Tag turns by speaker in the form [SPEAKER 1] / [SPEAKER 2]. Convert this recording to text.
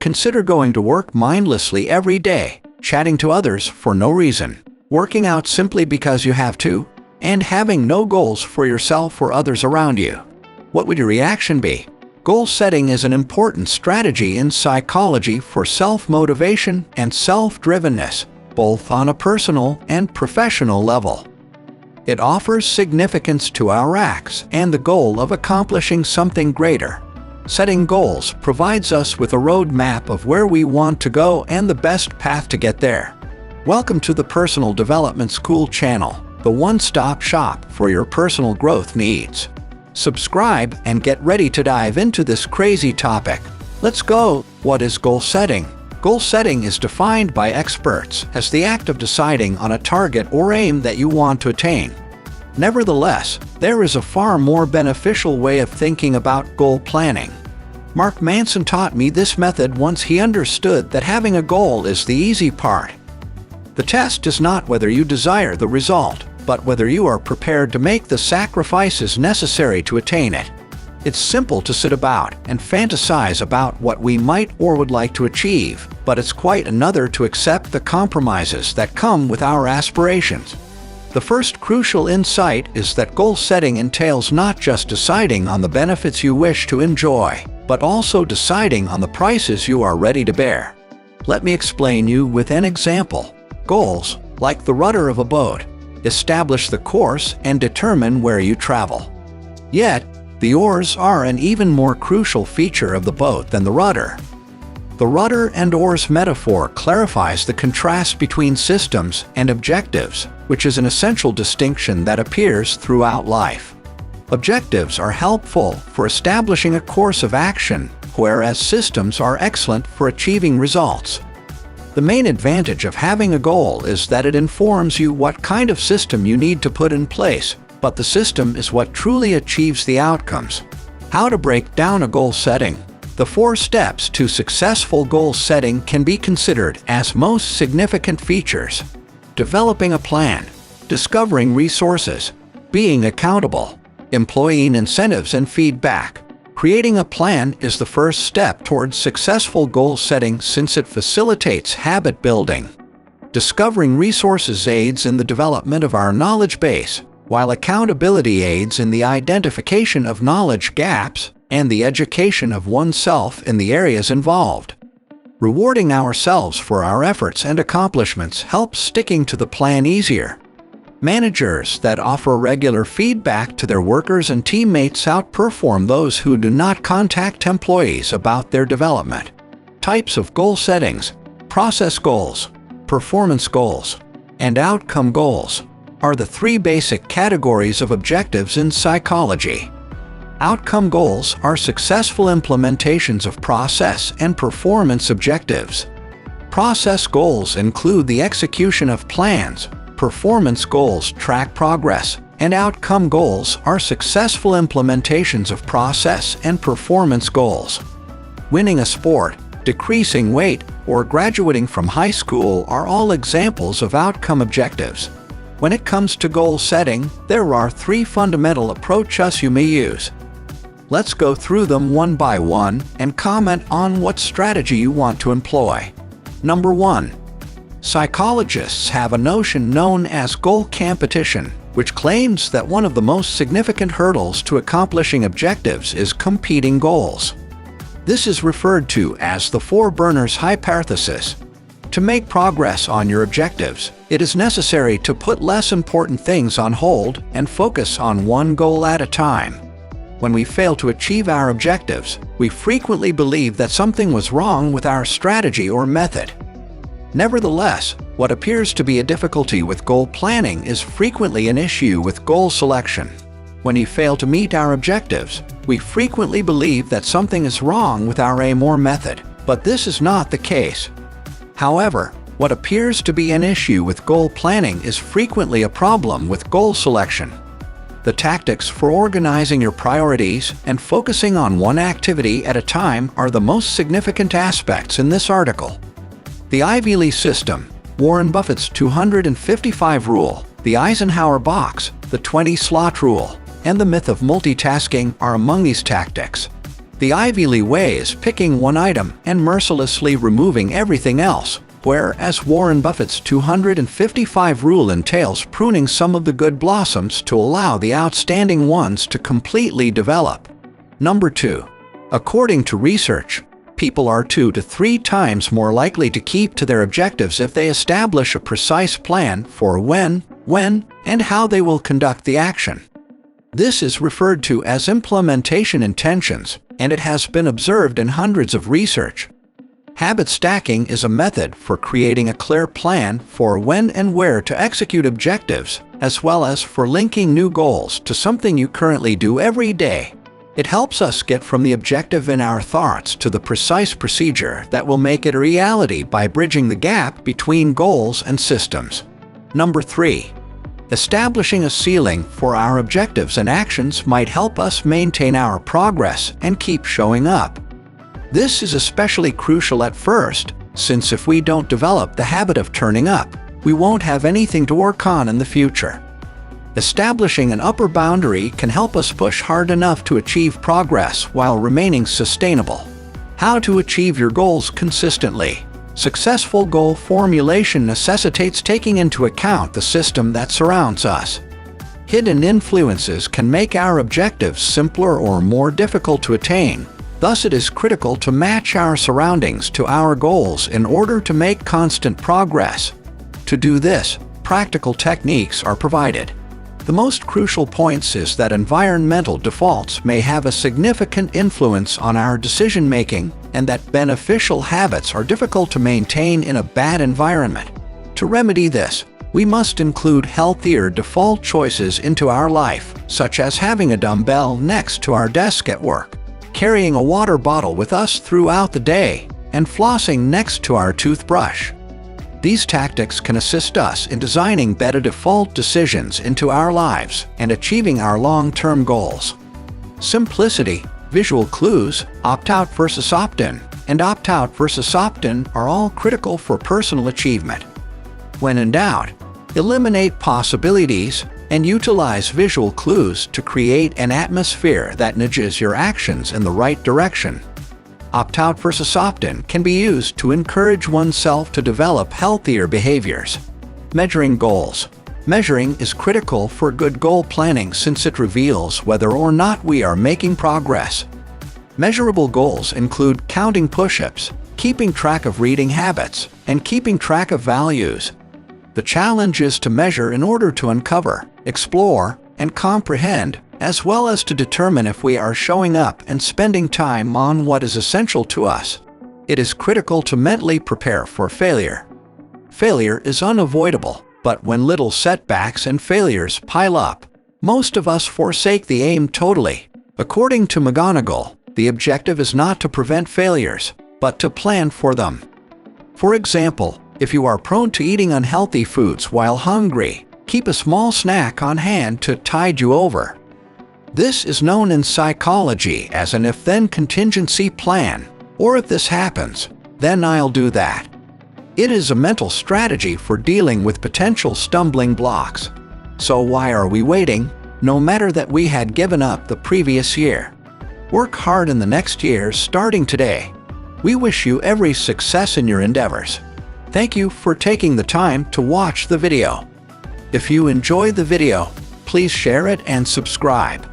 [SPEAKER 1] Consider going to work mindlessly every day, chatting to others for no reason, working out simply because you have to, and having no goals for yourself or others around you. What would your reaction be? Goal setting is an important strategy in psychology for self-motivation and self-drivenness, both on a personal and professional level. It offers significance to our acts and the goal of accomplishing something greater. Setting goals provides us with a roadmap of where we want to go and the best path to get there. Welcome to the Personal Development School channel, the one-stop shop for your personal growth needs. Subscribe and get ready to dive into this crazy topic. Let's go! What is goal setting? Goal setting is defined by experts as the act of deciding on a target or aim that you want to attain. Nevertheless, there is a far more beneficial way of thinking about goal planning. Mark Manson taught me this method once he understood that having a goal is the easy part. The test is not whether you desire the result, but whether you are prepared to make the sacrifices necessary to attain it. It's simple to sit about and fantasize about what we might or would like to achieve, but it's quite another to accept the compromises that come with our aspirations. The first crucial insight is that goal setting entails not just deciding on the benefits you wish to enjoy, but also deciding on the prices you are ready to bear. Let me explain you with an example. Goals, like the rudder of a boat, establish the course and determine where you travel. Yet, the oars are an even more crucial feature of the boat than the rudder. The rudder and oars metaphor clarifies the contrast between systems and objectives, which is an essential distinction that appears throughout life. Objectives are helpful for establishing a course of action, whereas systems are excellent for achieving results. The main advantage of having a goal is that it informs you what kind of system you need to put in place, but the system is what truly achieves the outcomes. How to break down a goal setting? The 4 steps to successful goal setting can be considered as most significant features. Developing a plan, discovering resources, being accountable, employing incentives and feedback. Creating a plan is the first step towards successful goal setting since it facilitates habit building. Discovering resources aids in the development of our knowledge base, while accountability aids in the identification of knowledge gaps and the education of oneself in the areas involved. Rewarding ourselves for our efforts and accomplishments helps sticking to the plan easier. Managers that offer regular feedback to their workers and teammates outperform those who do not contact employees about their development. Types of goal settings: process goals, performance goals, and outcome goals are the 3 basic categories of objectives in psychology. Outcome goals are successful implementations of process and performance objectives. Process goals include the execution of plans. Performance goals track progress, and outcome goals are successful implementations of process and performance goals. Winning a sport, decreasing weight, or graduating from high school are all examples of outcome objectives. When it comes to goal setting, there are 3 fundamental approaches you may use. Let's go through them one by one and comment on what strategy you want to employ. Number 1. Psychologists have a notion known as goal competition, which claims that one of the most significant hurdles to accomplishing objectives is competing goals. This is referred to as the 4 burners hypothesis. To make progress on your objectives, it is necessary to put less important things on hold and focus on one goal at a time. When we fail to achieve our objectives, we frequently believe that something was wrong with our strategy or method. Nevertheless, what appears to be a difficulty with goal planning is frequently an issue with goal selection. When we fail to meet our objectives, we frequently believe that something is wrong with our aim or method, but this is not the case. However, what appears to be an issue with goal planning is frequently a problem with goal selection. The tactics for organizing your priorities and focusing on one activity at a time are the most significant aspects in this article. The Ivy Lee system, Warren Buffett's 255 rule, the Eisenhower box, the 20-slot rule, and the myth of multitasking are among these tactics. The Ivy Lee way is picking one item and mercilessly removing everything else, whereas Warren Buffett's 255 rule entails pruning some of the good blossoms to allow the outstanding ones to completely develop. Number 2. According to research, people are 2 to 3 times more likely to keep to their objectives if they establish a precise plan for when, and how they will conduct the action. This is referred to as implementation intentions, and it has been observed in hundreds of research. Habit stacking is a method for creating a clear plan for when and where to execute objectives, as well as for linking new goals to something you currently do every day. It helps us get from the objective in our thoughts to the precise procedure that will make it a reality by bridging the gap between goals and systems. Number 3. Establishing a ceiling for our objectives and actions might help us maintain our progress and keep showing up. This is especially crucial at first, since if we don't develop the habit of turning up, we won't have anything to work on in the future. Establishing an upper boundary can help us push hard enough to achieve progress while remaining sustainable. How to achieve your goals consistently. Successful goal formulation necessitates taking into account the system that surrounds us. Hidden influences can make our objectives simpler or more difficult to attain. Thus, it is critical to match our surroundings to our goals in order to make constant progress. To do this, practical techniques are provided. The most crucial point is that environmental defaults may have a significant influence on our decision-making, and that beneficial habits are difficult to maintain in a bad environment. To remedy this, we must include healthier default choices into our life, such as having a dumbbell next to our desk at work, carrying a water bottle with us throughout the day, and flossing next to our toothbrush. These tactics can assist us in designing better default decisions into our lives and achieving our long-term goals. Simplicity, visual clues, opt-out versus opt-in, and opt-out versus opt-in are all critical for personal achievement. When in doubt, eliminate possibilities and utilize visual clues to create an atmosphere that nudges your actions in the right direction. Opt-out versus opt-in can be used to encourage oneself to develop healthier behaviors. Measuring goals. Measuring is critical for good goal planning since it reveals whether or not we are making progress. Measurable goals include counting push-ups, keeping track of reading habits, and keeping track of values. The challenge is to measure in order to uncover, explore, and comprehend, as well as to determine if we are showing up and spending time on what is essential to us. It is critical to mentally prepare for failure. Failure is unavoidable, but when little setbacks and failures pile up, most of us forsake the aim totally. According to McGonagall, the objective is not to prevent failures, but to plan for them. For example, if you are prone to eating unhealthy foods while hungry, keep a small snack on hand to tide you over. This is known in psychology as an if-then contingency plan, or if this happens, then I'll do that. It is a mental strategy for dealing with potential stumbling blocks. So why are we waiting, no matter that we had given up the previous year? Work hard in the next year starting today. We wish you every success in your endeavors. Thank you for taking the time to watch the video. If you enjoyed the video, please share it and subscribe.